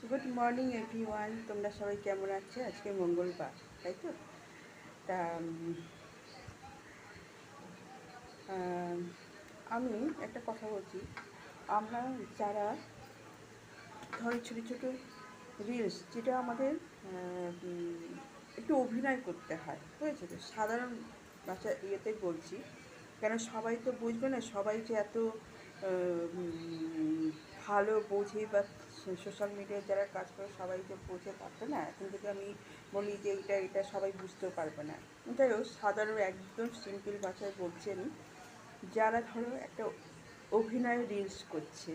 Good morning everyone, তোমরা সবাই কেমন আছো? আজকে মঙ্গলবার, তাই তো? তা আম, আমি একটা কথা বলছি। আমরা যারা ধরো ছোটো ছোটো রিলস, যেটা আমাদের একটু অভিনয় করতে হয়, বুঝেছো তো? সাধারণ ভাষা ইয়েতে বলছি, কেন সবাই তো বুঝবে না, সবাই যে এত ভালো বোঝে বা সোশ্যাল মিডিয়ায় যারা কাজ করে সবাই যে বোঝে তা তো না। এখন যদি আমি বলি যে এটা এটা সবাই বুঝতেও পারবে না। যাই হোক, সাধারণ একদম সিম্পল ভাষায় বলছি আমি। যারা ধরো একটা অভিনয় রিলস করছে,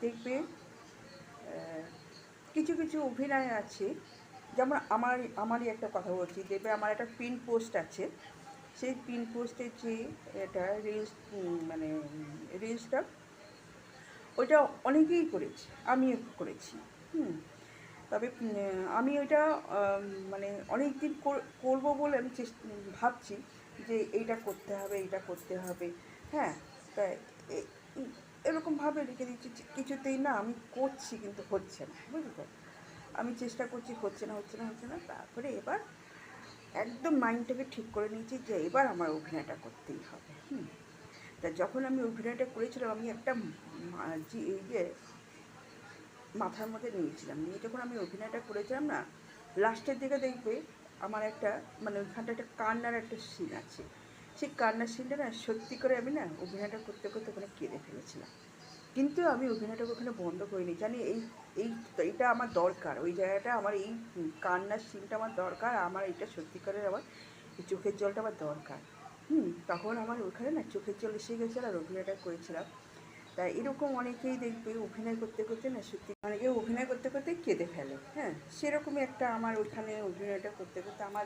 দেখবে কিছু কিছু অভিনয় আছে, যেমন আমারই একটা কথা বলছি, দেখবে আমার একটা পিন পোস্ট আছে। সেই পিন পোস্টে যে এটা রিলস, মানে রিলসটা, ওইটা অনেকেই করেছে, আমিও করেছি। হুম তবে আমি ওইটা মানে অনেক দিন করবো বলে আমি ভাবছি যে এইটা করতে হবে, এইটা করতে হবে। হ্যাঁ, তাই এরকমভাবে রেখে দিচ্ছি, কিছুতেই না আমি করছি কিন্তু হচ্ছে না, বুঝলি? আমি চেষ্টা করছি, হচ্ছে না। তারপরে এবার একদম মাইন্ডটাকে ঠিক করে নিয়েছি যে এবার আমার অভিনয়টা করতেই হবে। তা যখন আমি অভিনয়টা করেছিলাম, আমি একটা ইয়ে মাথার মধ্যে নিয়েছিলাম, নিয়ে যখন আমি অভিনয়টা করেছিলাম না, লাস্টের দিকে দেখবে আমার একটা, মানে ওইখানটা একটা কান্নার একটা সিন আছে। সেই কান্নার সিনটা না, সত্যি করে আমি না অভিনয়টা করতে করতে ওখানে কেঁদে ফেলেছিলাম। কিন্তু আমি অভিনয়টাকে ওখানে বন্ধ করিনি, জানি এই এই এইটা আমার দরকার, ওই জায়গাটা আমার, এই কান্নার সিনটা আমার দরকার, আমার এটা সত্যিকারের আমার এই চোখের জলটা আমার দরকার। তখন আমার ওখানে না চোখের জল এসে গেছিলো আর অভিনয়টা করেছিলাম। তা এরকম অনেকেই দেখবে অভিনয় করতে করতে না, সত্যি অনেকে অভিনয় করতে করতে কেঁদে ফেলে। হ্যাঁ, সেরকমই একটা আমার ওইখানে অভিনয়টা করতে করতে আমার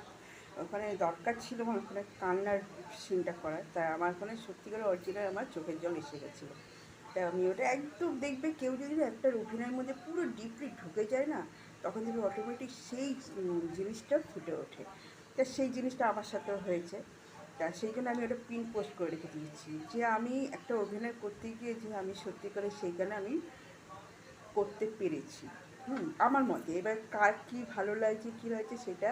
ওখানে দরকার ছিল, আমার ওখানে কান্নার সিনটা করার, তাই আমার ওখানে সত্যিকার অরিজিনাল আমার চোখের জল এসে গেছিলো। তাই আমি ওটা একদম, দেখবে কেউ যদি একটা অভিনয়ের মধ্যে পুরো ডিপলি ঢুকে যায় না, তখন দেখবে অটোমেটিক সেই জিনিসটা ফুটে ওঠে। তা সেই জিনিসটা আমার সাথেও হয়েছে। তা সেই জন্য আমি ওটা পিন পোস্ট করে রেখে দিয়েছি যে আমি একটা অভিনয় করতে গিয়ে যে আমি সত্যি করে সেইখানে আমি করতে পেরেছি। আমার মতে, এবার কার কী ভালো লাগছে কী লাগছে সেটা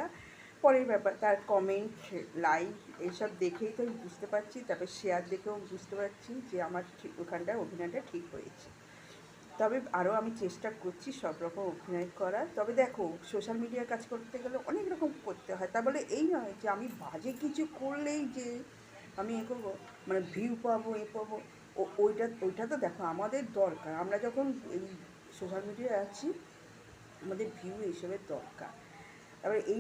পরের ব্যাপার, তার কমেন্ট, লাইক এইসব দেখেই তো আমি বুঝতে পারছি, তারপরে শেয়ার দেখেও বুঝতে পারছি যে আমার ঠিক ওখানটায় অভিনয়টা ঠিক হয়েছে। তবে আরও আমি চেষ্টা করছি সব রকম অভিনয় করার। তবে দেখো, সোশ্যাল মিডিয়ায় কাজ করতে গেলে অনেক রকম করতে হয়, তা বলে এই নয় যে আমি বাজে কিছু করলেই যে আমি এ করবো, মানে ভিউ পাবো, এ পাবো। ওইটা তো দেখো আমাদের দরকার, আমরা যখন এই সোশ্যাল মিডিয়ায় আছি, আমাদের ভিউ এইসবের দরকার। তারপরে এই